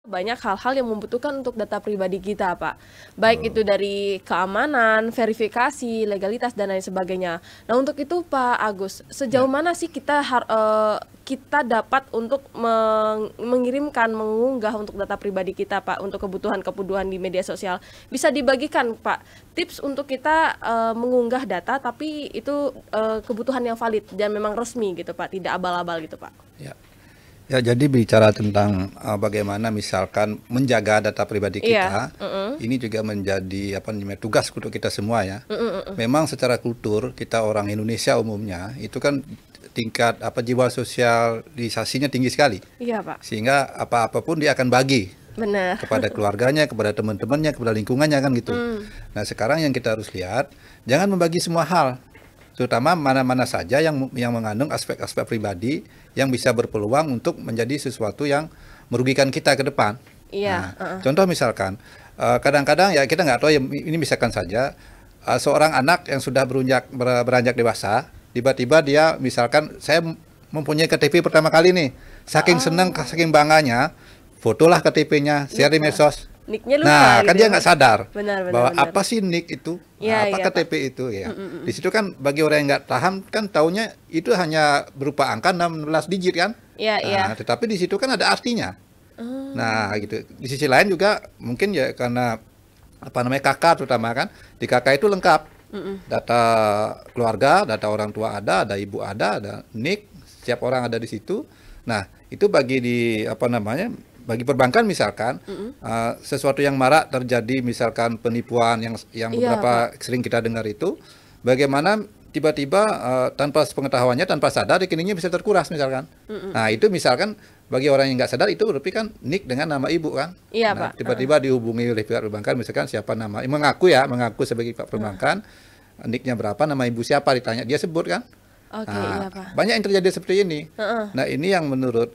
Banyak hal-hal yang membutuhkan untuk data pribadi kita, Pak. Baik itu dari keamanan, verifikasi, legalitas, dan lain sebagainya. Nah, untuk itu Pak Agus, sejauh Ya. mana sih kita dapat untuk mengirimkan, mengunggah untuk data pribadi kita, Pak, untuk kebutuhan-kebutuhan di media sosial? Bisa dibagikan, Pak, tips untuk kita mengunggah data, tapi itu kebutuhan yang valid dan memang resmi gitu, Pak, tidak abal-abal gitu, Pak. Ya. Ya, jadi bicara tentang bagaimana misalkan menjaga data pribadi Iya, kita, ini juga menjadi tugas untuk kita semua ya. Memang secara kultur kita orang Indonesia umumnya itu kan tingkat jiwa sosialisasinya tinggi sekali, iya, Pak. sehingga apa-apapun dia akan bagi Benar. kepada keluarganya, kepada teman-temannya, kepada lingkungannya kan gitu. Nah sekarang yang kita harus lihat, jangan membagi semua hal, terutama mana-mana saja yang mengandung aspek-aspek pribadi yang bisa berpeluang untuk menjadi sesuatu yang merugikan kita ke depan. Iya, Nah, contoh misalkan, kadang-kadang ya kita nggak tahu ya, ini misalkan saja seorang anak yang sudah beranjak dewasa, tiba-tiba dia misalkan saya mempunyai KTP pertama kali nih, saking senang, saking bangganya, fotolah KTP-nya, share di medsos. Nicknya lupa Nah, kan gitu dia ya, Pak. nggak sadar Benar, bahwa benar. apa sih NIK itu, Iya, apa iya, Pak. KTP itu ya. Di situ kan bagi orang yang nggak paham kan taunya itu hanya berupa angka 16 digit kan. Iya, iya. Nah, tetapi di situ kan ada artinya. Oh, Nah, gitu. Di sisi lain juga mungkin ya karena KK terutama kan, di KK itu lengkap. Data keluarga, data orang tua ada ibu ada NIK, setiap orang ada di situ. Nah, itu bagi perbankan misalkan sesuatu yang marak terjadi, misalkan penipuan yang iya, beberapa Pak. sering kita dengar itu, bagaimana tiba-tiba tanpa pengetahuannya, tanpa sadar rekeningnya bisa terkuras misalkan. Nah itu misalkan bagi orang yang nggak sadar itu berarti kan NIK dengan nama ibu kan. Iya, Nah Pak. tiba-tiba dihubungi oleh pihak perbankan, misalkan siapa nama, mengaku sebagai pihak perbankan, NIK-nya berapa, nama ibu siapa, ditanya dia sebut kan. Oke, Nah, iya, Pak. banyak yang terjadi seperti ini. Heeh. Nah, ini yang menurut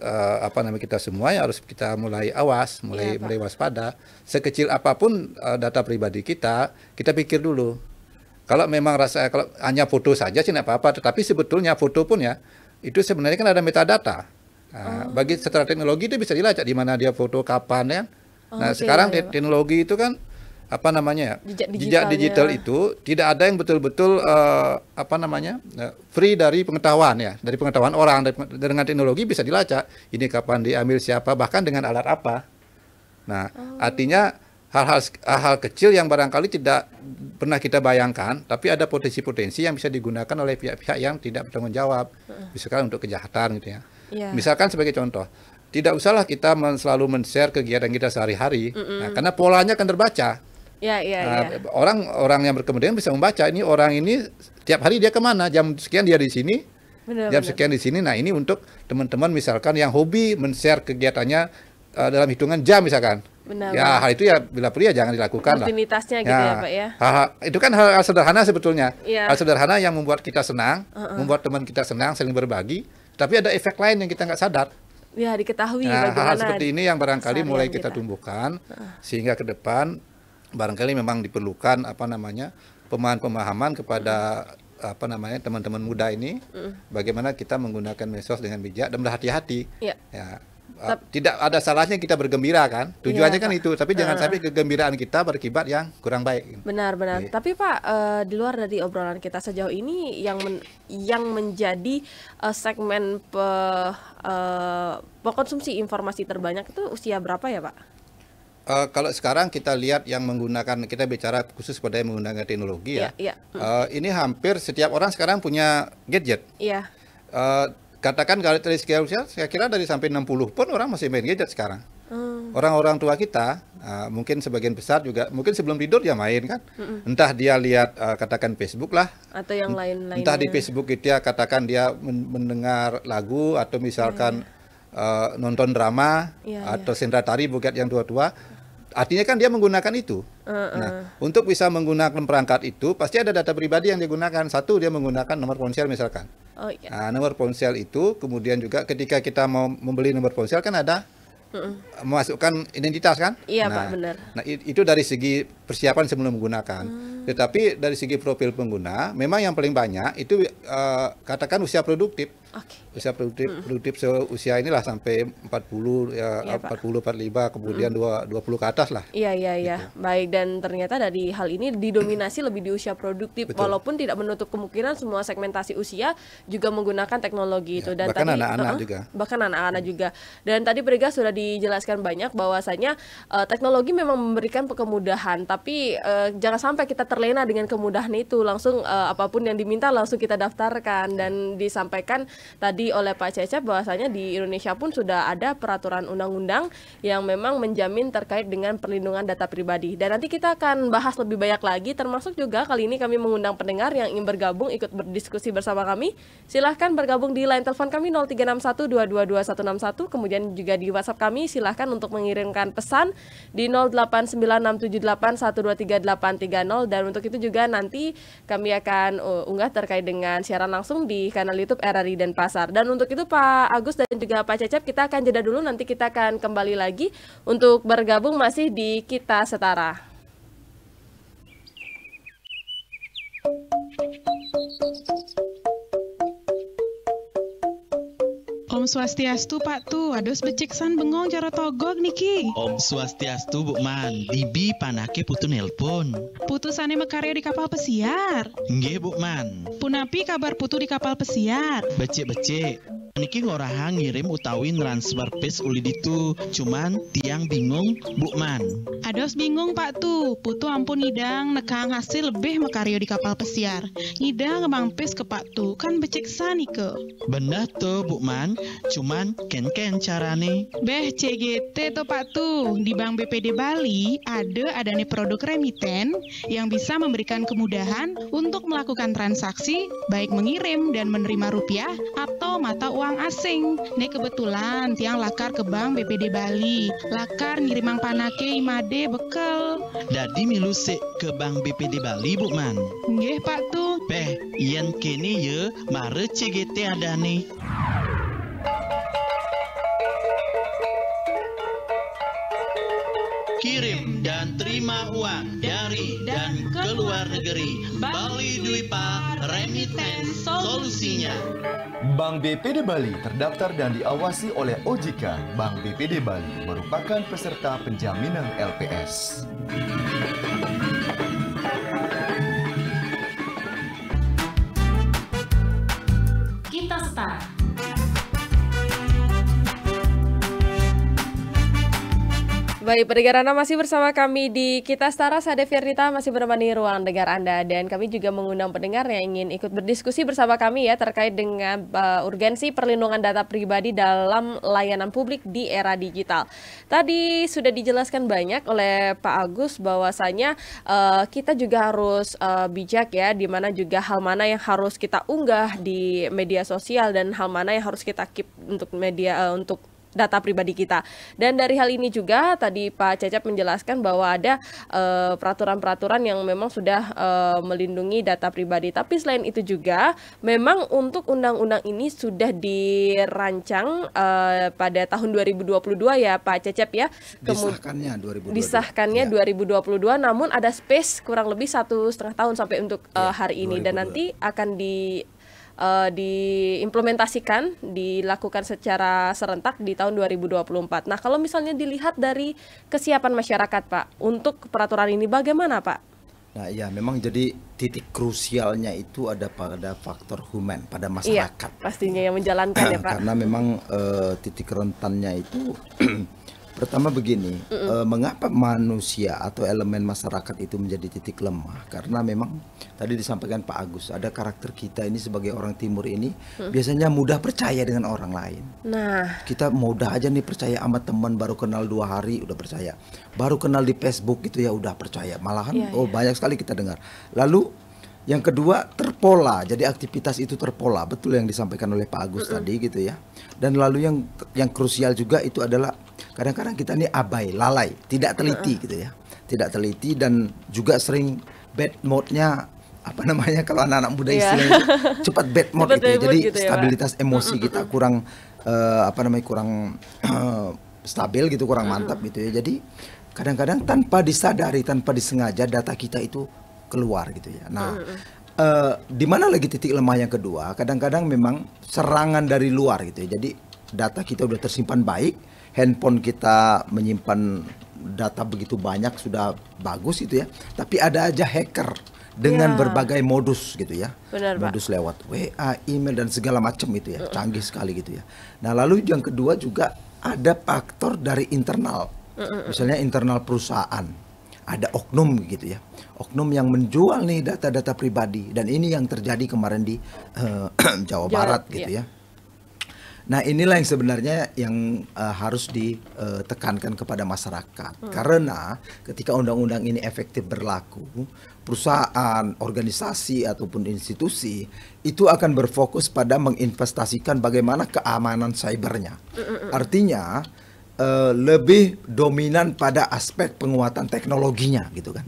kita semua ya harus kita mulai awas, Iya, Pak. mulai waspada. Sekecil apapun data pribadi kita pikir dulu. Kalau memang kalau hanya foto saja sih tidak apa-apa, tetapi sebetulnya foto pun ya itu sebenarnya kan ada metadata. Nah, bagi secara teknologi itu bisa dilacak di mana dia foto, kapan ya. Nah, Oke, sekarang iya, iya, Pak. teknologi itu kan Jejak jejak digital digitalnya. itu tidak ada yang betul-betul free dari pengetahuan ya, dari pengetahuan orang. Dengan teknologi bisa dilacak ini kapan diambil, siapa, bahkan dengan alat apa. Nah, artinya hal-hal kecil yang barangkali tidak pernah kita bayangkan, tapi ada potensi-potensi yang bisa digunakan oleh pihak-pihak yang tidak bertanggung jawab, misalkan untuk kejahatan gitu ya. Iya. Misalkan sebagai contoh, tidak usahlah kita selalu men-share kegiatan kita sehari-hari, nah, karena polanya akan terbaca. Iya, iya, Nah, iya. orang yang berkepentingan bisa membaca ini orang ini tiap hari dia kemana, jam sekian dia di sini, Benar, jam benar. sekian di sini. Nah ini untuk teman-teman misalkan yang hobi men-share kegiatannya dalam hitungan jam misalkan. Benar, Ya benar. hal itu ya bila perlu ya jangan dilakukan lah. Rutinitasnya gitu ya, Pak ya. Itu kan hal sederhana sebetulnya. Iya. Hal sederhana yang membuat kita senang, membuat teman kita senang, saling berbagi. Tapi ada efek lain yang kita nggak sadar. Ya, diketahui Nah, hal bagaimana seperti ini yang barangkali mulai keseharian kita tumbuhkan sehingga ke depan barangkali memang diperlukan pemahaman kepada teman-teman muda ini bagaimana kita menggunakan medsos dengan bijak dan berhati-hati. Iya. Ya, tidak ada salahnya kita bergembira kan, tujuannya Iya, kan Pak. itu, tapi jangan sampai kegembiraan kita berakibat yang kurang baik. Benar, benar. Iya. Tapi Pak, di luar dari obrolan kita sejauh ini yang menjadi segmen pengkonsumsi informasi terbanyak itu usia berapa ya, Pak? Kalau sekarang kita lihat yang menggunakan, kita bicara khusus pada yang menggunakan teknologi ya. Iya, iya. Ini hampir setiap orang sekarang punya gadget. Iya. Katakan kalau dari segi usia, saya kira dari sampai 60 pun orang masih main gadget sekarang. Hmm, Orang-orang tua kita, mungkin sebagian besar juga, mungkin sebelum tidur dia main kan. Entah dia lihat katakan Facebook lah, atau yang lain-lainnya. entah di Facebook dia katakan dia mendengar lagu atau misalkan nonton drama Iya, atau sendera tari buat yang tua-tua. Artinya kan dia menggunakan itu. Nah, untuk bisa menggunakan perangkat itu pasti ada data pribadi yang digunakan. Satu, dia menggunakan nomor ponsel misalkan. Oh iya. Nah, nomor ponsel itu kemudian juga ketika kita mau membeli nomor ponsel kan ada memasukkan identitas kan? Iya, Nah, Pak, benar. Nah, itu dari segi persiapan sebelum menggunakan. Tetapi dari segi profil pengguna, memang yang paling banyak itu katakan usia produktif. Oke. Usia produktif seusia inilah sampai 40 ya, Iya, Pak. 40 45 kemudian 20 ke atas lah. Iya, iya, iya. Gitu. Baik, dan ternyata dari hal ini didominasi lebih di usia produktif, Betul. walaupun tidak menutup kemungkinan semua segmentasi usia juga menggunakan teknologi itu. Dan bahkan tadi anak-anak juga. bahkan anak-anak juga. Dan tadi Brega sudah dijelaskan banyak bahwasanya teknologi memang memberikan kemudahan, tapi jangan sampai kita terlena dengan kemudahan itu. Langsung apapun yang diminta langsung kita daftarkan, dan disampaikan tadi oleh Pak Cecep bahwasanya di Indonesia pun sudah ada peraturan undang-undang yang memang menjamin terkait dengan perlindungan data pribadi. Dan nanti kita akan bahas lebih banyak lagi, termasuk juga kali ini kami mengundang pendengar yang ingin bergabung ikut berdiskusi bersama kami. Silahkan bergabung di line telepon kami 0361222161, kemudian juga di WhatsApp kami silahkan untuk mengirimkan pesan di 089678123830, dan untuk itu juga nanti kami akan unggah terkait dengan siaran langsung di kanal YouTube RRI Denpasar. Dan untuk itu Pak Agus dan juga Pak Cecep, kita akan jeda dulu, nanti kita akan kembali lagi untuk bergabung masih di Kita Setara. Om Swastiastu Pak Tu, ados beceksan bengong cara togog niki. Om Swastiastu Bu Man, Bibi panake putu nelpon. Putusane mekarya di kapal pesiar. Nggih Bu Man, Punapi kabar putu di kapal pesiar. becek-becek. Niki ngoraha ngirim utawi transfer pes uli ditu, cuman tiang bingung Bu Man. Ados bingung Pak Tu, putu ampun ngidang nekang hasil lebih mekarya di kapal pesiar. Ngidang ngemampis ke Pak Tu, kan beceksan ike. Bener tuh Bu Man, cuman ken-ken carane. Beh CGT to Pak Tu, di Bank BPD Bali ada nih produk remiten yang bisa memberikan kemudahan untuk melakukan transaksi baik mengirim dan menerima rupiah atau mata uang asing. Nih kebetulan tiang lakar ke Bank BPD Bali, lakar ngirimang panake imade bekel. Dadi milu se ke Bank BPD Bali Bu Man. Nggih Pak Tu. Beh, yen kene ye mare CGT ada nih. Kirim dan terima uang dari dan ke luar negeri. Bali Dwipa Remittance solusinya. Bank BPD Bali terdaftar dan diawasi oleh OJK. Bank BPD Bali merupakan peserta penjaminan LPS. Kita Setara. Baik, pendengar Anda masih bersama kami di Kita Setara. Saya Deviernita masih menemani ruang dengar Anda, dan kami juga mengundang pendengar yang ingin ikut berdiskusi bersama kami ya terkait dengan urgensi perlindungan data pribadi dalam layanan publik di era digital. Tadi sudah dijelaskan banyak oleh Pak Agus bahwasanya kita juga harus bijak ya, di mana juga hal mana yang harus kita unggah di media sosial dan hal mana yang harus kita keep untuk media untuk data pribadi kita. Dan dari hal ini juga tadi Pak Cecep menjelaskan bahwa ada peraturan-peraturan yang memang sudah melindungi data pribadi. Tapi selain itu juga memang untuk undang-undang ini sudah dirancang pada tahun 2022 ya Pak Cecep ya. Disahkannya 2022. Disahkannya 2022, namun ada space kurang lebih 1,5 tahun sampai untuk hari ini 2022. Dan nanti akan diimplementasikan, dilakukan secara serentak di tahun 2024. Nah, kalau misalnya dilihat dari kesiapan masyarakat, Pak, untuk peraturan ini bagaimana, Pak? Nah, ya memang jadi titik krusialnya itu ada pada faktor human, pada masyarakat. Iya, pastinya yang menjalankan ya, Pak. Karena memang titik rentannya itu pertama begini, mengapa manusia atau elemen masyarakat itu menjadi titik lemah? Karena memang tadi disampaikan Pak Agus, ada karakter kita ini sebagai orang timur ini biasanya mudah percaya dengan orang lain. Nah, Kita mudah aja nih percaya sama teman, baru kenal 2 hari udah percaya, baru kenal di Facebook gitu ya udah percaya. Malahan banyak sekali kita dengar. Lalu yang kedua terpola, jadi aktivitas itu terpola, betul yang disampaikan oleh Pak Agus tadi gitu ya. Dan lalu yang krusial juga itu adalah kadang-kadang kita ini abai, lalai, tidak teliti gitu ya, tidak teliti dan juga sering bad mode-nya apa namanya kalau anak-anak muda istilahnya cepat bad mode gitu ya. Jadi gitu ya, stabilitas emosi kita kurang kurang stabil gitu, kurang mantap gitu ya. Jadi kadang-kadang tanpa disadari, tanpa disengaja data kita itu keluar gitu ya. Nah, di mana lagi titik lemah yang kedua? Kadang-kadang memang serangan dari luar gitu ya. Jadi data kita udah tersimpan baik, handphone kita menyimpan data begitu banyak sudah bagus gitu ya. Tapi ada aja hacker dengan berbagai modus gitu ya. Benar, modus lewat WA, email dan segala macam itu ya. Canggih sekali gitu ya. Nah, lalu yang kedua juga ada faktor dari internal. Misalnya internal perusahaan. Ada oknum gitu ya. Oknum yang menjual nih data-data pribadi, dan ini yang terjadi kemarin di Jawa Barat gitu ya. Nah, inilah yang sebenarnya yang harus ditekankan kepada masyarakat. Karena ketika undang-undang ini efektif berlaku, perusahaan, organisasi ataupun institusi itu akan berfokus pada menginvestasikan bagaimana keamanan cybernya. Artinya lebih dominan pada aspek penguatan teknologinya gitu kan.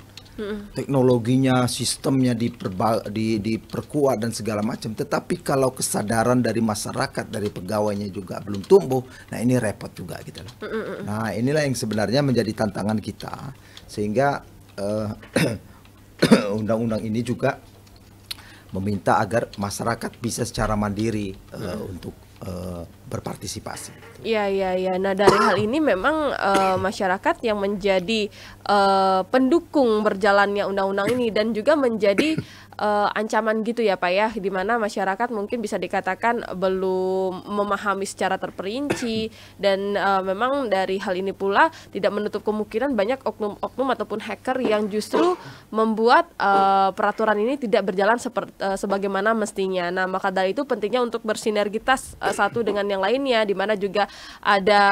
Teknologinya, sistemnya diperkuat dan segala macam. Tetapi kalau kesadaran dari masyarakat, dari pegawainya juga belum tumbuh, nah ini repot juga gitu loh. Nah, inilah yang sebenarnya menjadi tantangan kita, sehingga undang-undang ini juga meminta agar masyarakat bisa secara mandiri untuk berpartisipasi. Iya. Nah, dari hal ini memang masyarakat yang menjadi pendukung berjalannya undang-undang ini, dan juga menjadi ancaman gitu ya Pak ya, di mana masyarakat mungkin bisa dikatakan belum memahami secara terperinci, dan memang dari hal ini pula tidak menutup kemungkinan banyak oknum-oknum ataupun hacker yang justru membuat peraturan ini tidak berjalan sebagaimana mestinya. Nah, maka dari itu pentingnya untuk bersinergitas satu dengan yang lainnya, di mana juga ada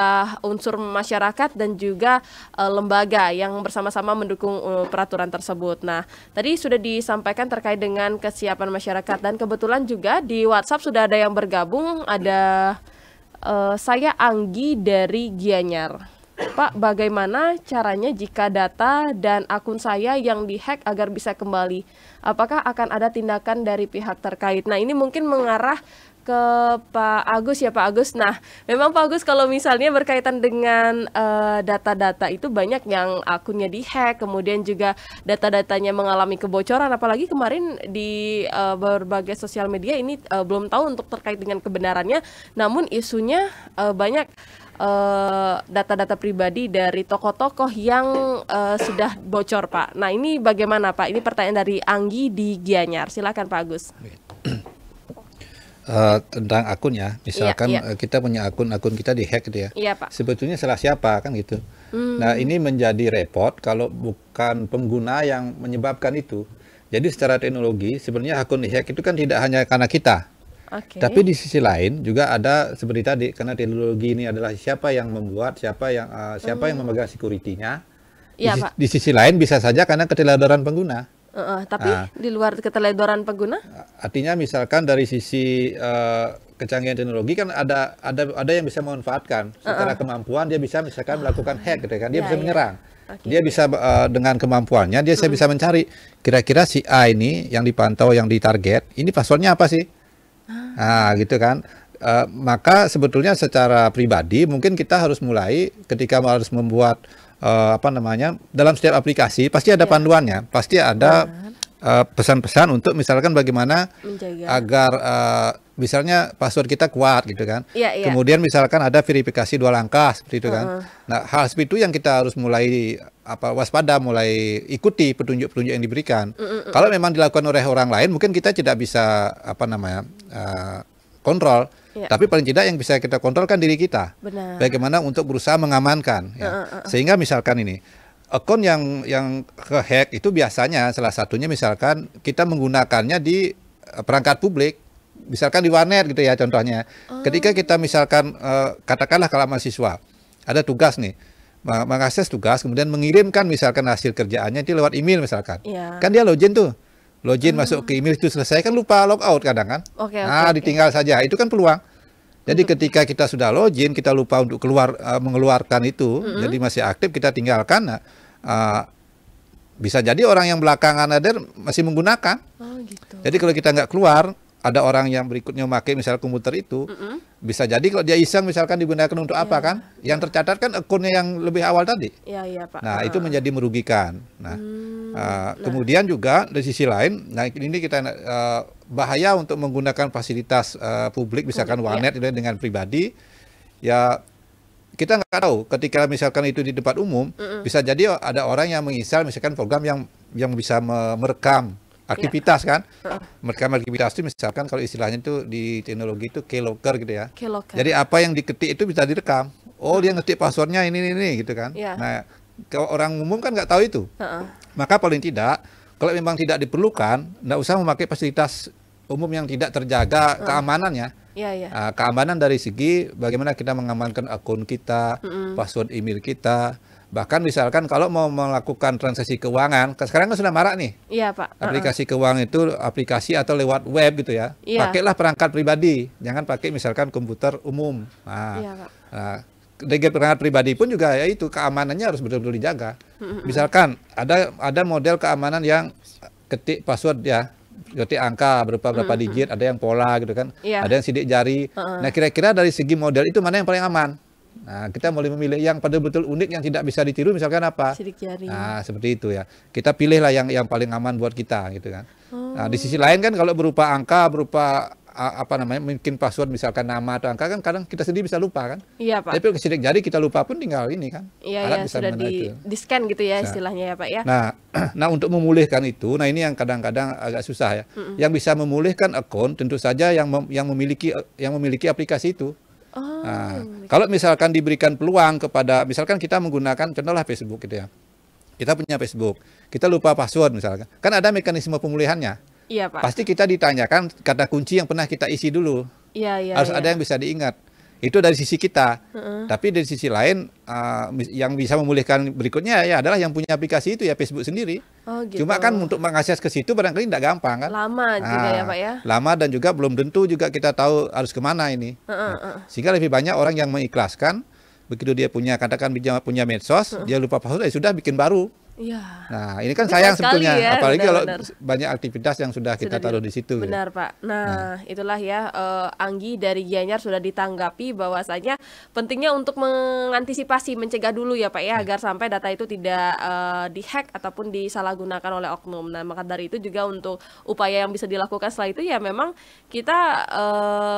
unsur masyarakat dan juga lembaga yang bersama-sama mendukung peraturan tersebut. Nah, tadi sudah disampaikan terkait dengan kesiapan masyarakat, dan kebetulan juga di WhatsApp sudah ada yang bergabung. Ada saya Anggi dari Gianyar. Pak, bagaimana caranya jika data dan akun saya yang dihack agar bisa kembali? Apakah akan ada tindakan dari pihak terkait? Nah, ini mungkin mengarah ke Pak Agus ya Pak Agus. Nah, memang Pak Agus kalau misalnya berkaitan dengan data-data itu banyak yang akunnya dihack, kemudian juga data-datanya mengalami kebocoran, apalagi kemarin di berbagai sosial media ini belum tahu untuk terkait dengan kebenarannya, namun isunya banyak data-data pribadi dari tokoh-tokoh yang sudah bocor Pak. Nah, ini bagaimana Pak? Ini pertanyaan dari Anggi di Gianyar. Silakan Pak Agus. Tentang akun ya, misalkan kita punya akun kita dihack gitu ya. Iya, Pak. Sebetulnya salah siapa kan gitu. Nah, ini menjadi repot kalau bukan pengguna yang menyebabkan itu. Jadi secara teknologi sebenarnya akun dihack itu kan tidak hanya karena kita. Tapi di sisi lain juga ada seperti tadi, karena teknologi ini adalah siapa yang membuat, siapa yang memegang security-nya. Di sisi lain bisa saja karena keteledoran pengguna. Tapi di luar keteledoran pengguna? Artinya misalkan dari sisi kecanggihan teknologi kan ada yang bisa memanfaatkan secara kemampuan, dia bisa misalkan melakukan hack gitu kan, dia bisa menyerang. Dia bisa dengan kemampuannya dia bisa mencari kira-kira si A ini yang dipantau, yang ditarget, ini passwordnya apa sih? Nah, gitu kan. Maka sebetulnya secara pribadi mungkin kita harus mulai ketika harus membuat dalam setiap aplikasi pasti ada panduannya, pasti ada pesan-pesan untuk misalkan bagaimana menjaga agar misalnya password kita kuat gitu kan. Kemudian misalkan ada verifikasi 2 langkah seperti itu kan. Nah, hal seperti itu yang kita harus mulai waspada, mulai ikuti petunjuk-petunjuk yang diberikan. Kalau memang dilakukan oleh orang lain mungkin kita tidak bisa kontrol. Tapi paling tidak yang bisa kita kontrol kan diri kita. Benar. Bagaimana untuk berusaha mengamankan ya. Sehingga misalkan ini akun yang kehack itu biasanya salah satunya misalkan kita menggunakannya di perangkat publik, misalkan di warnet gitu ya contohnya. Ketika kita misalkan katakanlah kalau mahasiswa ada tugas nih, mengakses tugas kemudian mengirimkan misalkan hasil kerjaannya itu lewat email misalkan. Kan dia login tuh. Login masuk ke email itu selesai kan lupa logout kadang kan. Ditinggal saja. Itu kan peluang. Jadi ketika kita sudah login, kita lupa untuk mengeluarkan itu, jadi masih aktif kita tinggalkan. Bisa jadi orang yang belakangan ada masih menggunakan. Jadi kalau kita nggak keluar, ada orang yang berikutnya memakai misal komputer itu, bisa jadi kalau dia iseng misalkan digunakan untuk apa kan? Yang tercatat kan akunnya yang lebih awal tadi. Iya, Pak. Nah, itu menjadi merugikan. Nah, kemudian juga dari sisi lain, nah ini kita bahaya untuk menggunakan fasilitas publik, misalkan warnet dengan pribadi, ya kita nggak tahu ketika misalkan itu di tempat umum, bisa jadi ada orang yang menginstal misalkan program yang bisa merekam aktivitas kan, merekam aktivitas itu misalkan kalau istilahnya itu di teknologi itu keylogger gitu ya. Jadi apa yang diketik itu bisa direkam. Oh dia ngetik passwordnya ini gitu kan. Nah kalau orang umum kan nggak tahu itu. Maka paling tidak kalau memang tidak diperlukan, nggak usah memakai fasilitas umum yang tidak terjaga keamanannya. Keamanan dari segi bagaimana kita mengamankan akun kita, password email kita. Bahkan misalkan kalau mau melakukan transaksi keuangan, sekarang kan sudah marak nih. Iya, Pak. Aplikasi keuangan itu aplikasi atau lewat web gitu ya. Pakailah perangkat pribadi, jangan pakai misalkan komputer umum. Dari perangkat pribadi pun juga ya itu keamanannya harus betul-betul dijaga. Misalkan ada model keamanan yang ketik password ya, ketik angka berupa berapa digit, ada yang pola gitu kan, ada yang sidik jari. Nah kira-kira dari segi model itu mana yang paling aman? Nah, kita boleh memilih yang pada betul unik yang tidak bisa ditiru, misalkan apa? Sidik jari. Nah, seperti itu ya. Kita pilihlah yang paling aman buat kita gitu kan. Nah, di sisi lain kan kalau berupa angka, berupa mungkin password misalkan nama atau angka kan kadang kita sendiri bisa lupa kan. Iya, Pak. Tapi kalau sidik jari kita lupa pun tinggal ini kan. Iya, sudah di-scan gitu ya istilahnya ya, Pak ya. Nah, untuk memulihkan itu, nah ini yang kadang-kadang agak susah ya. Yang bisa memulihkan akun tentu saja yang memiliki aplikasi itu. Kalau misalkan diberikan peluang kepada, misalkan kita menggunakan contohlah Facebook gitu ya, kita punya Facebook, kita lupa password misalkan, kan ada mekanisme pemulihannya. Iya, Pak. Pasti kita ditanyakan kata kunci yang pernah kita isi dulu. Harus ada yang bisa diingat. Itu dari sisi kita. Tapi dari sisi lain yang bisa memulihkan berikutnya ya adalah yang punya aplikasi itu ya Facebook sendiri. Gitu. Cuma kan untuk mengakses ke situ barangkali tidak gampang kan. Lama juga ya, Pak ya. Lama dan juga belum tentu juga kita tahu harus kemana ini. Sehingga lebih banyak orang yang mengikhlaskan begitu dia punya medsos, dia lupa password ya sudah bikin baru. Nah, ini kan sayang sebetulnya, ya, apalagi kalau banyak aktivitas yang sudah kita taruh di situ. Benar, Pak. Nah, itulah ya Anggi dari Gianyar sudah ditanggapi bahwasanya pentingnya untuk mengantisipasi, mencegah dulu ya, Pak ya, agar sampai data itu tidak dihack ataupun disalahgunakan oleh oknum. Nah, maka dari itu juga untuk upaya yang bisa dilakukan setelah itu ya memang kita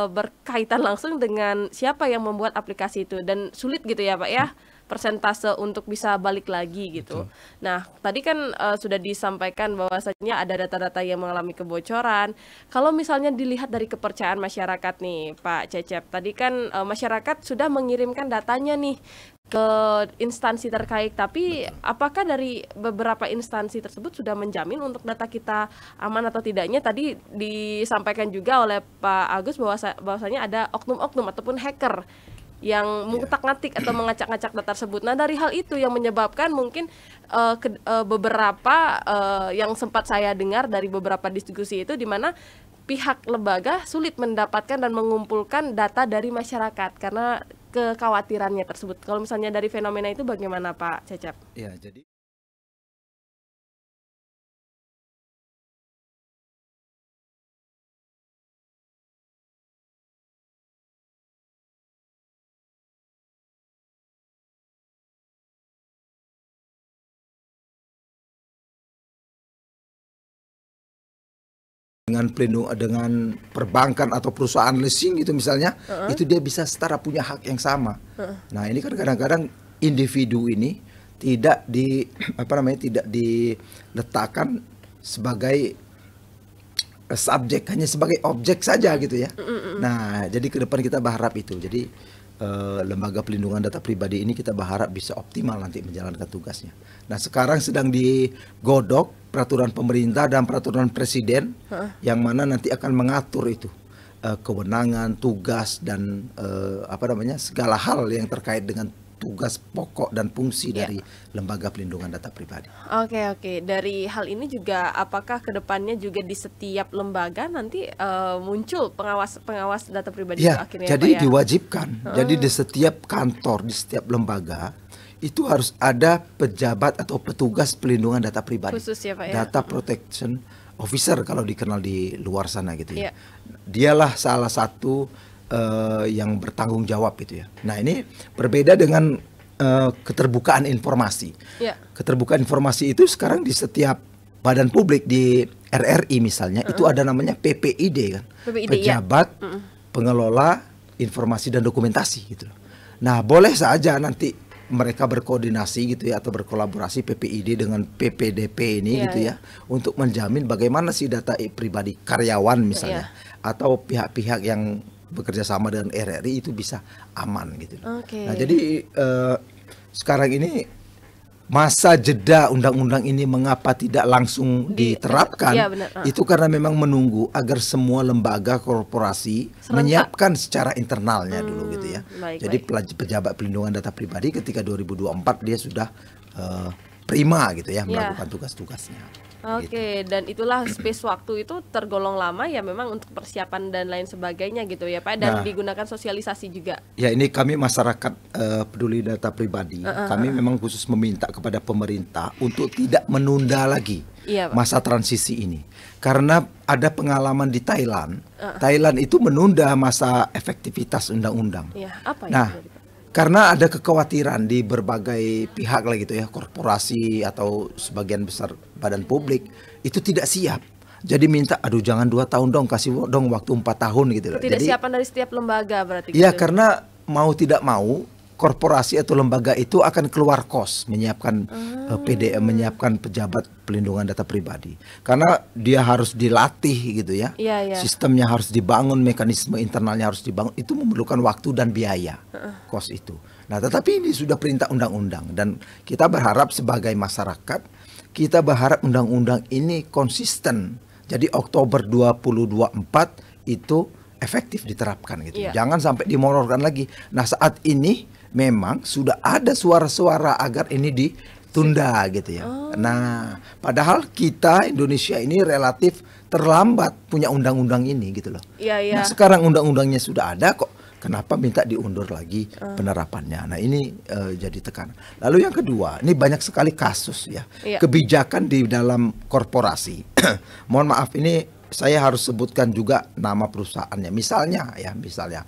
berkaitan langsung dengan siapa yang membuat aplikasi itu dan sulit gitu ya, Pak ya. Persentase untuk bisa balik lagi gitu. Nah, tadi kan sudah disampaikan bahwasanya ada data-data yang mengalami kebocoran. Kalau misalnya dilihat dari kepercayaan masyarakat nih, Pak Cecep, tadi kan masyarakat sudah mengirimkan datanya nih ke instansi terkait, tapi apakah dari beberapa instansi tersebut sudah menjamin untuk data kita aman atau tidaknya? Tadi disampaikan juga oleh Pak Agus bahwasanya ada oknum-oknum ataupun hacker yang mengutak-ngatik atau mengacak-ngacak data tersebut. Nah, dari hal itu yang menyebabkan mungkin beberapa yang sempat saya dengar dari beberapa diskusi itu di mana pihak lembaga sulit mendapatkan dan mengumpulkan data dari masyarakat karena kekhawatirannya tersebut. Kalau misalnya dari fenomena itu bagaimana, Pak Cecep? Ya, jadi dengan perbankan atau perusahaan leasing gitu misalnya, itu dia bisa setara punya hak yang sama. Nah, ini kan kadang-kadang individu ini tidak diletakkan sebagai subjek, hanya sebagai objek saja gitu ya. Nah, jadi ke depan kita berharap itu. Jadi lembaga pelindungan data pribadi ini kita berharap bisa optimal nanti menjalankan tugasnya. Nah, sekarang sedang digodok peraturan pemerintah dan peraturan presiden yang mana nanti akan mengatur itu kewenangan, tugas dan segala hal yang terkait dengan tugas pokok dan fungsi dari lembaga pelindungan data pribadi. Oke. Dari hal ini juga apakah kedepannya juga di setiap lembaga nanti muncul pengawas data pribadi ya, akhirnya? Jadi diwajibkan. Jadi di setiap kantor, di setiap lembaga itu harus ada pejabat atau petugas pelindungan data pribadi. Khusus ya, Pak ya? Data Protection officer kalau dikenal di luar sana gitu ya. Iya. Dialah salah satu yang bertanggung jawab gitu ya. Nah ini berbeda dengan keterbukaan informasi. Iya. Keterbukaan informasi itu sekarang di setiap badan publik di RRI misalnya itu ada namanya PPID kan, PPID, Pejabat Pengelola Informasi dan Dokumentasi gitu loh. Nah boleh saja nanti mereka berkoordinasi gitu ya atau berkolaborasi PPID dengan PPDP ini gitu ya untuk menjamin bagaimana sih data pribadi karyawan misalnya atau pihak-pihak yang bekerja sama dengan RRI itu bisa aman gitu. Nah jadi sekarang ini masa jeda undang-undang ini mengapa tidak langsung diterapkan? Itu karena memang menunggu agar semua lembaga korporasi menyiapkan secara internalnya dulu gitu ya. Jadi pejabat pelindungan data pribadi ketika 2024 dia sudah prima gitu ya melakukan tugas-tugasnya. Oke, dan itulah space waktu itu tergolong lama ya memang untuk persiapan dan lain sebagainya gitu ya Pak, dan digunakan sosialisasi juga. Ya ini kami masyarakat peduli data pribadi, kami memang khusus meminta kepada pemerintah untuk tidak menunda lagi masa transisi ini. Karena ada pengalaman di Thailand, Thailand itu menunda masa efektivitas undang-undang. Apa nah, karena ada kekhawatiran di berbagai pihak lah gitu ya, korporasi atau sebagian besar badan publik itu tidak siap. Jadi minta, aduh jangan 2 tahun dong, kasih dong waktu 4 tahun gitu. Jadi siapan dari setiap lembaga berarti. Iya gitu. Karena mau tidak mau korporasi atau lembaga itu akan keluar kos menyiapkan PDM, menyiapkan pejabat pelindungan data pribadi. Karena dia harus dilatih gitu ya. Sistemnya harus dibangun, mekanisme internalnya harus dibangun. Itu memerlukan waktu dan biaya kos itu. Nah, tetapi ini sudah perintah undang-undang dan kita berharap sebagai masyarakat, kita berharap undang-undang ini konsisten. Jadi Oktober 2024 itu efektif diterapkan gitu. Jangan sampai dimolorkan lagi. Nah, saat ini memang sudah ada suara-suara agar ini ditunda gitu ya. Nah, padahal kita Indonesia ini relatif terlambat punya undang-undang ini gitu loh. Nah, sekarang undang-undangnya sudah ada kok. Kenapa minta diundur lagi penerapannya? Nah, ini jadi tekanan. Lalu yang kedua, ini banyak sekali kasus ya. Kebijakan di dalam korporasi. Mohon maaf ini saya harus sebutkan juga nama perusahaannya. Misalnya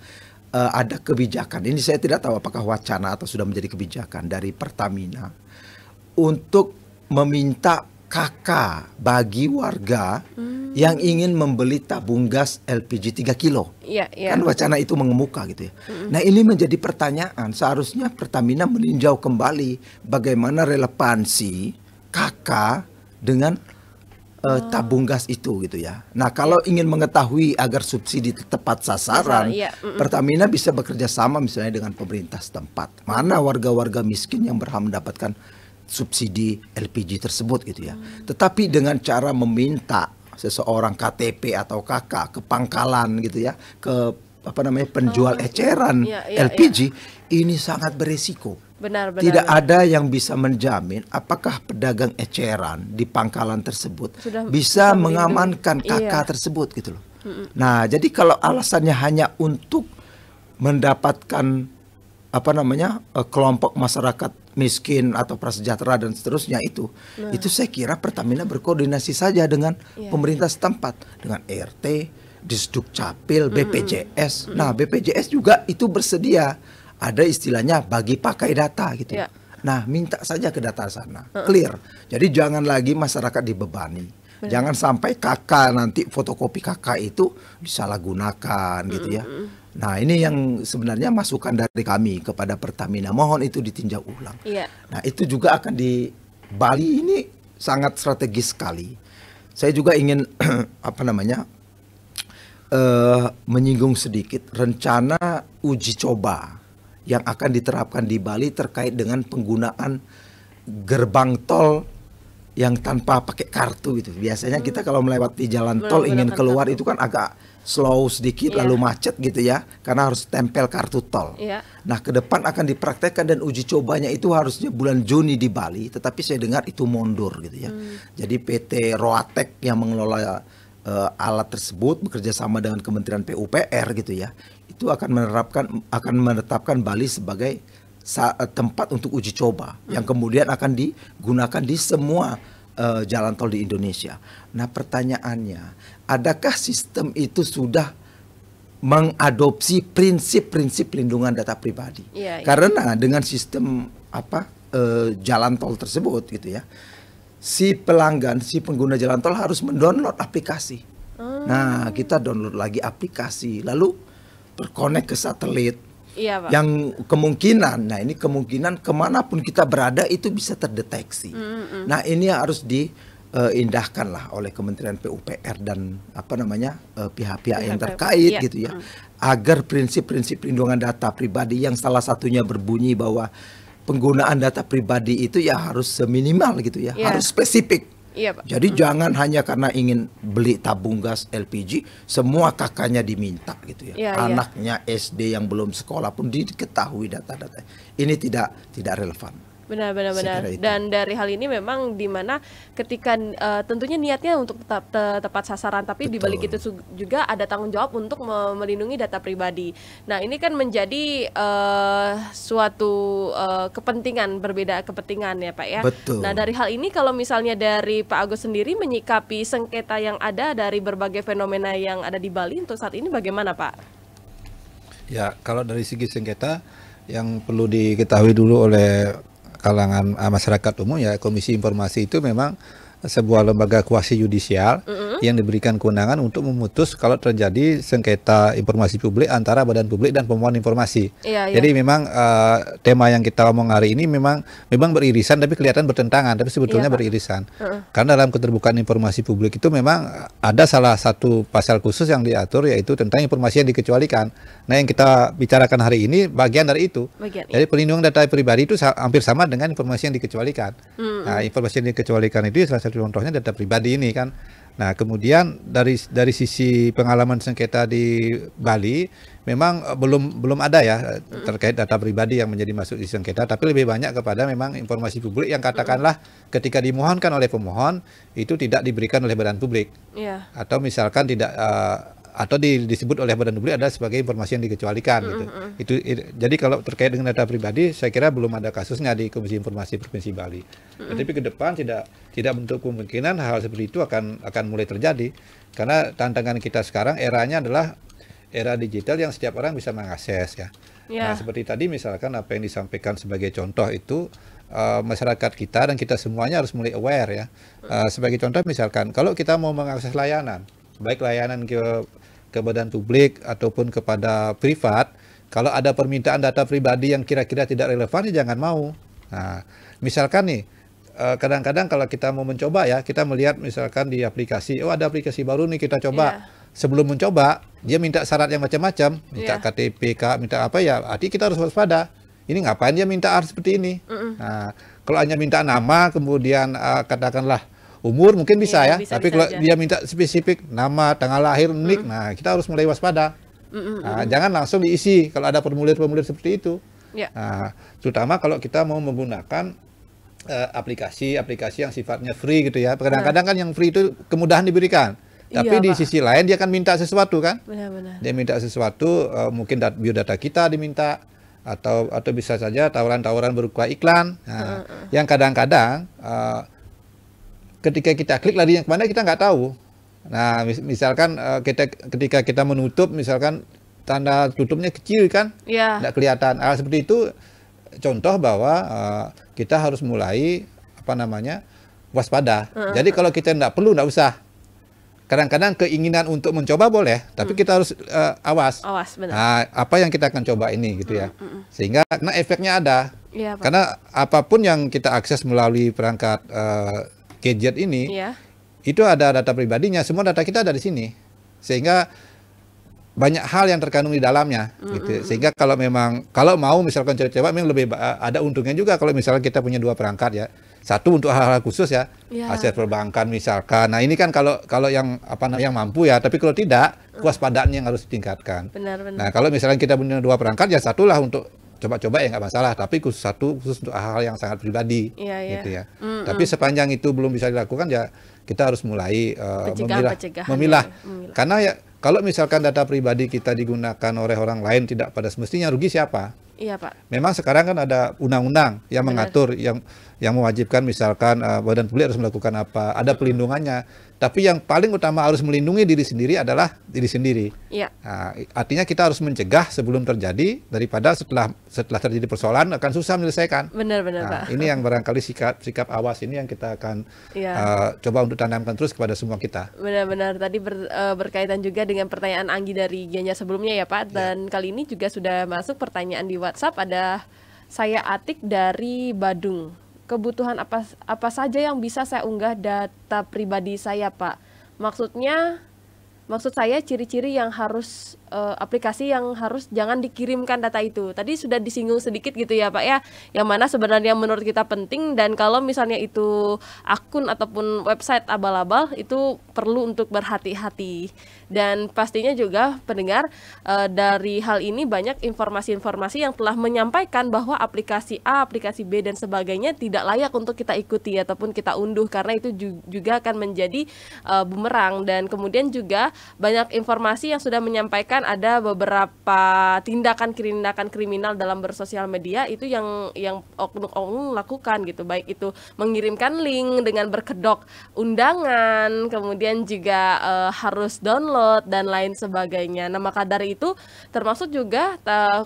ada kebijakan, ini saya tidak tahu apakah wacana atau sudah menjadi kebijakan dari Pertamina untuk meminta KK bagi warga yang ingin membeli tabung gas LPG 3 kilo. Kan wacana itu mengemuka gitu ya. Nah ini menjadi pertanyaan, seharusnya Pertamina meninjau kembali bagaimana relevansi KK dengan tabung gas itu gitu ya. Nah kalau ingin mengetahui agar subsidi tepat sasaran, Pertamina bisa bekerja sama misalnya dengan pemerintah setempat. Mana warga-warga miskin yang berhak mendapatkan subsidi LPG tersebut gitu ya. Tetapi dengan cara meminta seseorang KTP atau KK ke pangkalan gitu ya, ke penjual eceran LPG, ini sangat beresiko. Tidak ada yang bisa menjamin apakah pedagang eceran di pangkalan tersebut bisa mengamankan KK tersebut gitu loh. Nah, jadi kalau alasannya hanya untuk mendapatkan kelompok masyarakat miskin atau prasejahtera dan seterusnya itu saya kira Pertamina berkoordinasi saja dengan pemerintah setempat, dengan RT, Disduk Capil, BPJS. Nah, BPJS juga itu bersedia. Ada istilahnya bagi pakai data gitu. Nah, minta saja ke data sana. Clear. Jadi jangan lagi masyarakat dibebani. Jangan sampai KK nanti fotokopi KK itu disalahgunakan gitu ya. Nah, ini yang sebenarnya masukan dari kami kepada Pertamina. Mohon itu ditinjau ulang. Nah, itu juga akan di Bali ini sangat strategis sekali. Saya juga ingin menyinggung sedikit rencana uji coba yang akan diterapkan di Bali terkait dengan penggunaan gerbang tol yang tanpa pakai kartu gitu. Biasanya kita kalau melewati jalan tol ingin keluar itu kan agak slow sedikit lalu macet gitu ya, karena harus tempel kartu tol. Nah, ke depan akan dipraktekkan dan uji cobanya itu harusnya bulan Juni di Bali, tetapi saya dengar itu mundur gitu ya. Jadi PT Roatek yang mengelola alat tersebut bekerja sama dengan Kementerian PUPR gitu ya, itu akan menetapkan Bali sebagai tempat untuk uji coba yang kemudian akan digunakan di semua jalan tol di Indonesia. Nah, pertanyaannya, adakah sistem itu sudah mengadopsi prinsip-prinsip pelindungan data pribadi? Karena dengan sistem jalan tol tersebut gitu ya, si pelanggan, si pengguna jalan tol harus mendownload aplikasi. Nah, kita download lagi aplikasi, lalu terkonek ke satelit. Pak. Yang kemungkinan kemanapun kita berada itu bisa terdeteksi. Nah, ini harus diindahkan lah oleh Kementerian PUPR dan pihak-pihak yang terkait gitu ya, agar prinsip-prinsip perlindungan data pribadi yang salah satunya berbunyi bahwa penggunaan data pribadi itu ya harus seminimal gitu ya, harus spesifik. Pak. Jadi jangan hanya karena ingin beli tabung gas LPG semua kakaknya diminta gitu ya. Anaknya SD yang belum sekolah pun diketahui data-data. Ini tidak relevan. Benar. Dan dari hal ini memang dimana ketika tentunya niatnya untuk tepat sasaran, tapi di balik itu juga ada tanggung jawab untuk melindungi data pribadi. Nah, ini kan menjadi suatu kepentingan, berbeda kepentingan ya Pak ya. Betul. Nah, dari hal ini kalau misalnya dari Pak Agus sendiri menyikapi sengketa yang ada dari berbagai fenomena yang ada di Bali untuk saat ini bagaimana Pak? Ya, kalau dari segi sengketa yang perlu diketahui dulu oleh kalangan masyarakat umum ya, Komisi Informasi itu memang sebuah lembaga kuasi yudisial yang diberikan kewenangan untuk memutus kalau terjadi sengketa informasi publik antara badan publik dan pemohon informasi. Jadi memang tema yang kita omong hari ini memang beririsan tapi kelihatan bertentangan, tapi sebetulnya beririsan. Karena dalam keterbukaan informasi publik itu memang ada salah satu pasal khusus yang diatur, yaitu tentang informasi yang dikecualikan. Nah, yang kita bicarakan hari ini bagian dari itu. Jadi perlindungan data pribadi itu hampir sama dengan informasi yang dikecualikan. Nah, informasi yang dikecualikan itu salah satu contohnya data pribadi ini kan. Nah, kemudian dari sisi pengalaman sengketa di Bali memang belum ada ya terkait data pribadi yang menjadi masuk di sengketa, tapi lebih banyak kepada memang informasi publik yang katakanlah ketika dimohonkan oleh pemohon itu tidak diberikan oleh badan publik. Atau misalkan tidak atau disebut oleh badan publik adalah sebagai informasi yang dikecualikan gitu. Jadi kalau terkait dengan data pribadi saya kira belum ada kasusnya di Komisi Informasi Provinsi Bali. Tapi ke depan tidak bentuk kemungkinan hal seperti itu akan mulai terjadi, karena tantangan kita sekarang eranya adalah era digital yang setiap orang bisa mengakses ya. Nah, seperti tadi misalkan apa yang disampaikan sebagai contoh itu masyarakat kita dan kita semuanya harus mulai aware ya. Sebagai contoh misalkan kalau kita mau mengakses layanan, baik layanan ke badan publik ataupun kepada privat, kalau ada permintaan data pribadi yang kira-kira tidak relevan ya jangan mau. Nah, misalkan nih kadang-kadang kalau kita mau mencoba ya, kita melihat misalkan di aplikasi, ada aplikasi baru nih kita coba. Sebelum mencoba dia minta syarat yang macam-macam, minta KTP, minta apa ya, artinya kita harus waspada. Ini ngapain dia minta seperti ini? Nah, kalau hanya minta nama kemudian katakanlah umur mungkin bisa ya, tapi kalau dia minta spesifik nama, tanggal lahir, nik, nah kita harus mulai waspada. Nah, jangan langsung diisi kalau ada formulir-formulir seperti itu. Nah, terutama kalau kita mau menggunakan aplikasi-aplikasi yang sifatnya free gitu ya. Kadang-kadang kan yang free itu kemudahan diberikan, tapi di sisi lain dia kan minta sesuatu kan. Dia minta sesuatu, mungkin biodata kita diminta, atau bisa saja tawaran-tawaran berupa iklan. Nah, yang kadang-kadang ketika kita klik larinya kemana kita nggak tahu. Nah, misalkan ketika kita menutup, misalkan tanda tutupnya kecil kan, nggak kelihatan. Seperti itu contoh bahwa kita harus mulai waspada. Jadi kalau kita nggak perlu, nggak usah. Kadang-kadang keinginan untuk mencoba boleh, tapi kita harus awas. Benar. Nah, apa yang kita akan coba ini gitu ya, sehingga karena efeknya ada. Karena apapun yang kita akses melalui perangkat gadget ini, itu ada data pribadinya, semua data kita ada di sini, sehingga banyak hal yang terkandung di dalamnya, gitu. Sehingga kalau mau misalkan coba memang lebih ada untungnya juga kalau misalkan kita punya dua perangkat ya, satu untuk hal-hal khusus ya, aset perbankan misalkan. Nah ini kan kalau yang yang mampu ya, tapi kalau tidak kewaspadaannya yang harus ditingkatkan. Benar. Nah kalau misalkan kita punya dua perangkat ya satulah untuk coba-coba ya nggak masalah, tapi khusus untuk hal-hal yang sangat pribadi, gitu ya. Tapi sepanjang itu belum bisa dilakukan ya kita harus mulai memilah. Karena ya kalau misalkan data pribadi kita digunakan oleh orang lain tidak pada semestinya, rugi siapa? Iya Pak. Memang sekarang kan ada undang-undang yang Benar. mengatur, yang mewajibkan misalkan badan publik harus melakukan apa, ada pelindungannya. Tapi yang paling utama harus melindungi diri sendiri adalah diri sendiri. Iya. Nah, artinya kita harus mencegah sebelum terjadi, daripada setelah terjadi persoalan akan susah menyelesaikan. Benar-benar Nah, Pak. ini yang barangkali sikap awas ini yang kita akan Iya. coba untuk tanamkan terus kepada semua kita. Benar-benar tadi berkaitan juga dengan pertanyaan Anggi dari Gianyar sebelumnya ya Pak. Dan kali ini juga sudah masuk pertanyaan di WhatsApp, ada saya Atik dari Badung. Kebutuhan apa saja yang bisa saya unggah data pribadi saya Pak? Maksud saya ciri-ciri yang harus aplikasi yang harus jangan dikirimkan data itu. Tadi sudah disinggung sedikit gitu ya Pak ya, yang mana sebenarnya menurut kita penting, dan kalau misalnya itu akun ataupun website abal-abal itu perlu untuk berhati-hati. Dan pastinya juga pendengar, dari hal ini banyak informasi-informasi yang telah menyampaikan bahwa aplikasi A, aplikasi B dan sebagainya tidak layak untuk kita ikuti ataupun kita unduh, karena itu juga akan menjadi bumerang. Dan kemudian juga banyak informasi yang sudah menyampaikan ada beberapa tindakan kriminal dalam bersosial media itu yang oknum-oknum lakukan gitu, baik itu mengirimkan link dengan berkedok undangan, kemudian juga harus download dan lain sebagainya. Nah, maka dari itu termasuk juga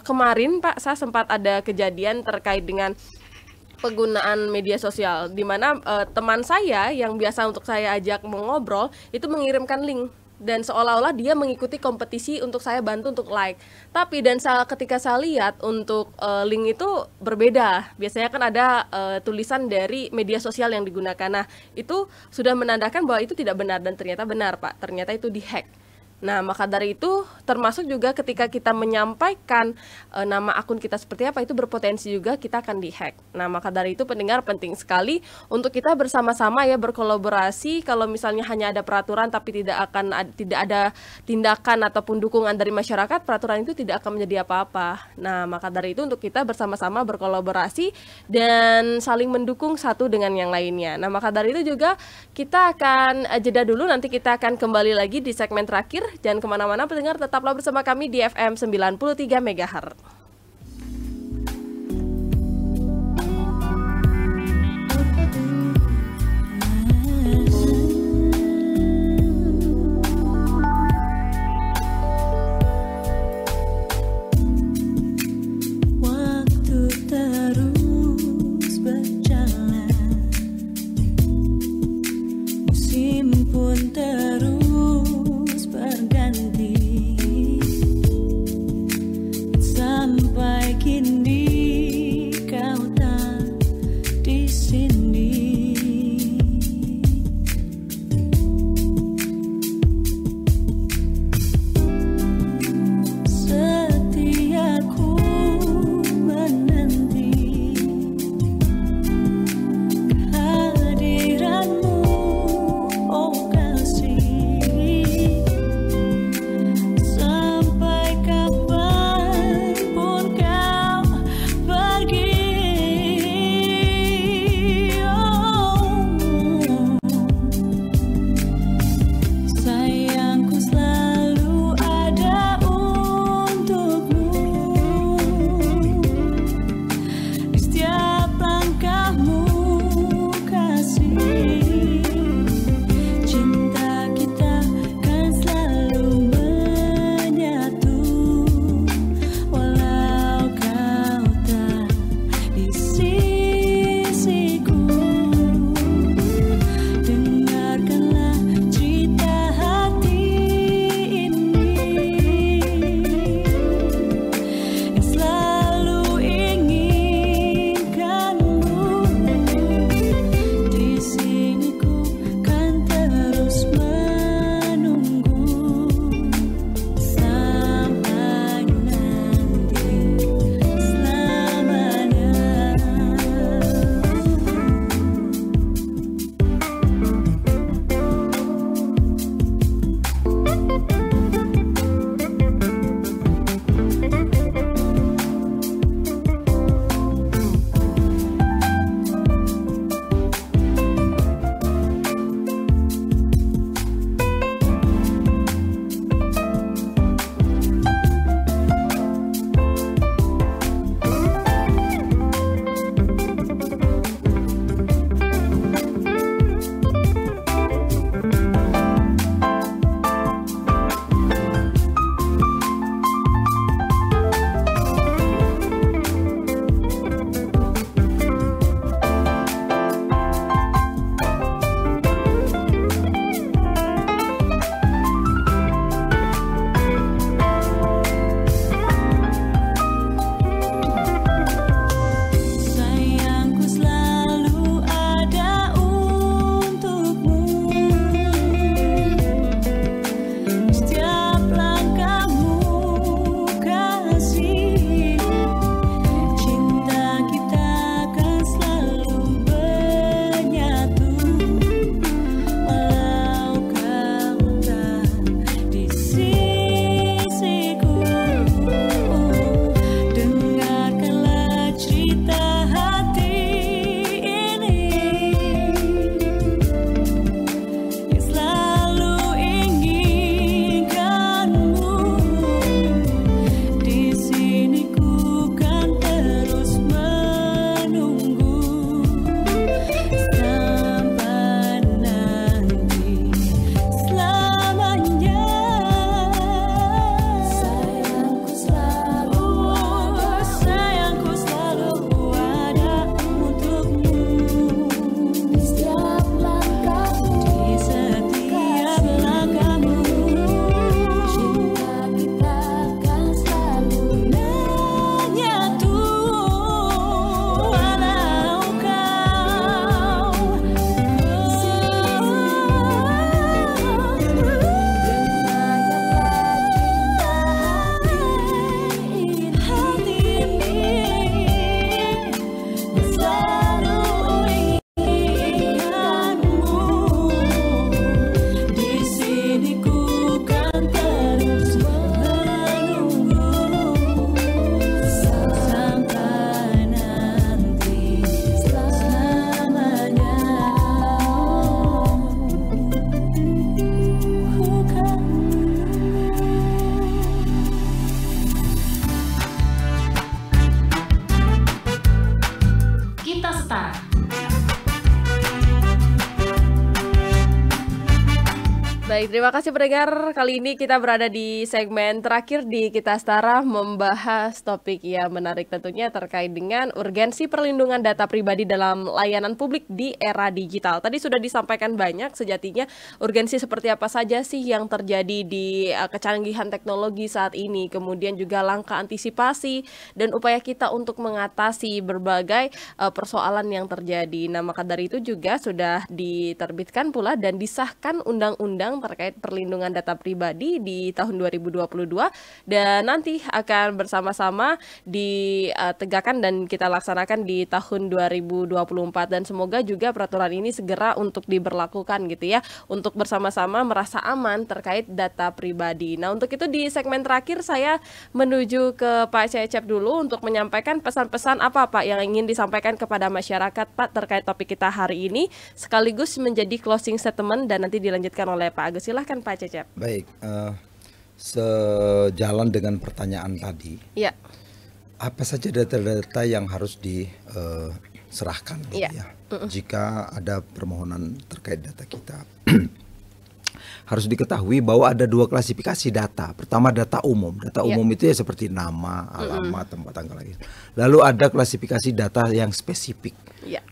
kemarin Pak, saya sempat ada kejadian terkait dengan penggunaan media sosial, di mana teman saya yang biasa untuk saya ajak mengobrol itu mengirimkan link, dan seolah-olah dia mengikuti kompetisi untuk saya bantu untuk like. Tapi ketika saya lihat untuk link itu berbeda. Biasanya kan ada tulisan dari media sosial yang digunakan. Nah, itu sudah menandakan bahwa itu tidak benar, dan ternyata benar Pak. Ternyata itu dihack. Nah, maka dari itu termasuk juga ketika kita menyampaikan nama akun kita seperti apa, itu berpotensi juga kita akan dihack. Nah, maka dari itu pendengar penting sekali untuk kita bersama-sama ya berkolaborasi. Kalau misalnya hanya ada peraturan tapi tidak ada tindakan ataupun dukungan dari masyarakat, peraturan itu tidak akan menjadi apa-apa. Nah, maka dari itu untuk kita bersama-sama berkolaborasi dan saling mendukung satu dengan yang lainnya. Nah, maka dari itu juga kita akan jeda dulu, nanti kita akan kembali lagi di segmen terakhir. Jangan kemana-mana pendengar, tetaplah bersama kami di FM 93 MHz. Waktu terus berjalan, musim pun terus berganti, bersama Baik, terima kasih pendengar. Kali ini kita berada di segmen terakhir di Kita Setara, membahas topik yang menarik tentunya terkait dengan urgensi perlindungan data pribadi dalam layanan publik di era digital. Tadi sudah disampaikan banyak sejatinya urgensi seperti apa saja sih yang terjadi di kecanggihan teknologi saat ini, kemudian juga langkah antisipasi dan upaya kita untuk mengatasi berbagai persoalan yang terjadi. Nah, maka dari itu juga sudah diterbitkan pula dan disahkan undang-undang terkait perlindungan data pribadi di tahun 2022 dan nanti akan bersama-sama ditegakkan dan kita laksanakan di tahun 2024 dan semoga juga peraturan ini segera untuk diberlakukan gitu ya, untuk bersama-sama merasa aman terkait data pribadi. Nah, untuk itu di segmen terakhir saya menuju ke Pak Cecep dulu untuk menyampaikan pesan-pesan apa Pak yang ingin disampaikan kepada masyarakat Pak terkait topik kita hari ini, sekaligus menjadi closing statement dan nanti dilanjutkan oleh Pak Agus. Silahkan Pak Cecep. Baik, sejalan dengan pertanyaan tadi, Ya. apa saja data-data yang harus diserahkan gitu ya. Jika ada permohonan terkait data kita. Harus diketahui bahwa ada dua klasifikasi data. Pertama data umum. Data umum itu ya seperti nama, alamat, tempat tanggal lahir. Lalu ada klasifikasi data yang spesifik.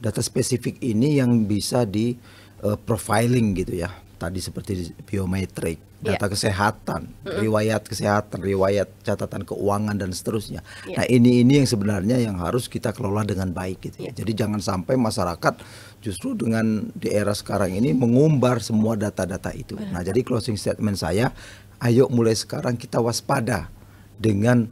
Data spesifik ini yang bisa di profiling gitu ya. Tadi seperti biometrik, data kesehatan, riwayat kesehatan, riwayat catatan keuangan dan seterusnya. Nah, ini yang sebenarnya yang harus kita kelola dengan baik gitu ya. Jadi jangan sampai masyarakat justru dengan di era sekarang ini mengumbar semua data-data itu. Nah, jadi closing statement saya, ayo mulai sekarang kita waspada dengan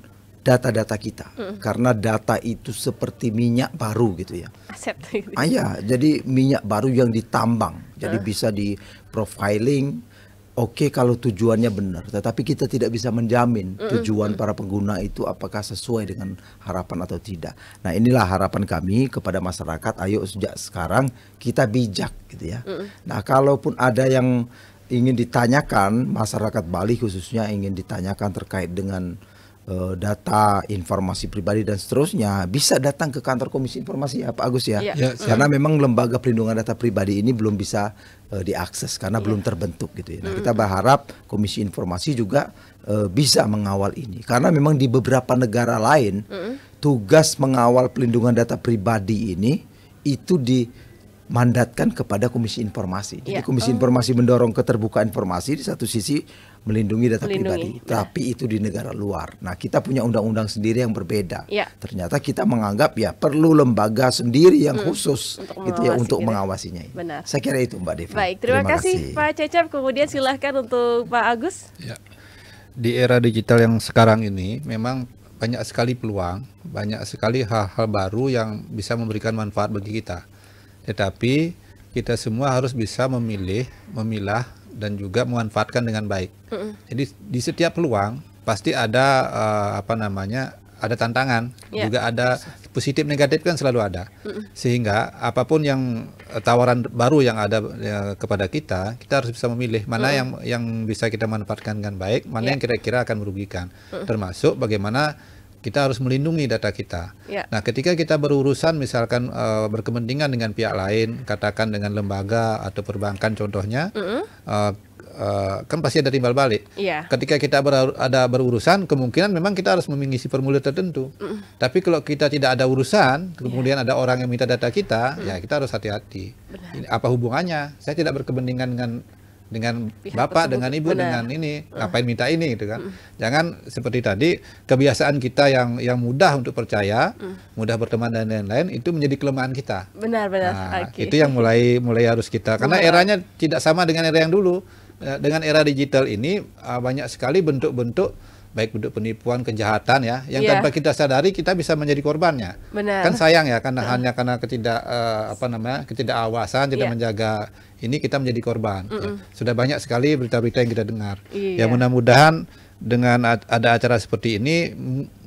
data-data kita, karena data itu seperti minyak baru gitu ya. Aset. Ya, jadi minyak baru yang ditambang, jadi bisa di profiling. Oke, kalau tujuannya benar, tetapi kita tidak bisa menjamin tujuan para pengguna itu apakah sesuai dengan harapan atau tidak. Nah, inilah harapan kami kepada masyarakat. Ayo sejak sekarang kita bijak gitu ya. Nah, kalaupun ada yang ingin ditanyakan, masyarakat Bali khususnya ingin ditanyakan terkait dengan data, informasi pribadi dan seterusnya, bisa datang ke kantor Komisi Informasi ya Pak Agus ya. Karena memang lembaga pelindungan data pribadi ini belum bisa diakses karena belum terbentuk gitu ya. Nah, kita berharap Komisi Informasi juga bisa mengawal ini karena memang di beberapa negara lain tugas mengawal pelindungan data pribadi ini itu dimandatkan kepada Komisi Informasi. Jadi Komisi Informasi mendorong keterbukaan informasi, di satu sisi melindungi data pribadi, tapi itu di negara luar. Nah, kita punya undang-undang sendiri yang berbeda. Ternyata kita menganggap ya perlu lembaga sendiri yang khusus untuk mengawasinya. Benar. Saya kira itu Mbak Devi. Baik, terima kasih Pak Cecep. Kemudian silahkan untuk Pak Agus. Ya. Di era digital yang sekarang ini memang banyak sekali peluang, banyak sekali hal-hal baru yang bisa memberikan manfaat bagi kita. Tetapi kita semua harus bisa memilah dan juga memanfaatkan dengan baik. Jadi di setiap peluang pasti ada ada tantangan, juga ada positif negatif kan selalu ada. Sehingga apapun yang tawaran baru yang ada kepada kita harus bisa memilih mana yang bisa kita manfaatkan dengan baik, mana yang kira-kira akan merugikan. Termasuk bagaimana kita harus melindungi data kita. Nah, ketika kita berurusan misalkan berkepentingan dengan pihak lain, katakan dengan lembaga atau perbankan contohnya, kan pasti ada timbal balik. Ketika kita ada berurusan, kemungkinan memang kita harus mengisi formulir tertentu. Tapi kalau kita tidak ada urusan, kemudian ada orang yang minta data kita, ya kita harus hati-hati. Apa hubungannya? Saya tidak berkepentingan dengan pihak bapak, tersebut, dengan ibu, dengan ini, ngapain minta ini gitu kan. Jangan seperti tadi, kebiasaan kita yang mudah untuk percaya, mudah berteman dan lain-lain, itu menjadi kelemahan kita. Benar-benar. Nah, itu yang mulai harus kita, karena eranya tidak sama dengan era yang dulu. Dengan era digital ini banyak sekali bentuk-bentuk, baik bentuk penipuan, kejahatan ya, yang tanpa kita sadari kita bisa menjadi korbannya. Kan sayang ya, karena hanya karena ketidakawasan, tidak menjaga ini, kita menjadi korban. Sudah banyak sekali berita-berita yang kita dengar. Ya, mudah-mudahan dengan ada acara seperti ini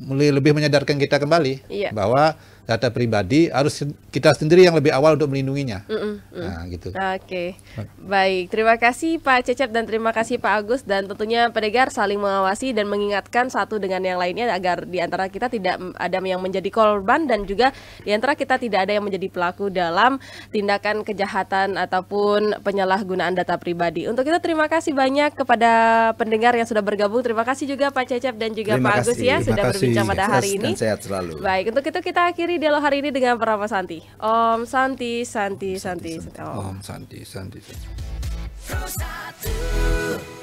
lebih menyadarkan kita kembali bahwa data pribadi, harus kita sendiri yang lebih awal untuk melindunginya. Nah, gitu. Oke. Baik, terima kasih Pak Cecep dan terima kasih Pak Agus, dan tentunya pendengar saling mengawasi dan mengingatkan satu dengan yang lainnya agar di antara kita tidak ada yang menjadi korban dan juga di antara kita tidak ada yang menjadi pelaku dalam tindakan kejahatan ataupun penyalahgunaan data pribadi. Untuk itu terima kasih banyak kepada pendengar yang sudah bergabung. Terima kasih juga Pak Cecep dan juga Pak Agus ya sudah berbincang pada hari ini. Sehat selalu. Baik, untuk itu kita akhiri dialog hari ini dengan Prama Santi. Om Santi, Santi, Santi. Om Santi, Santi. Pro 1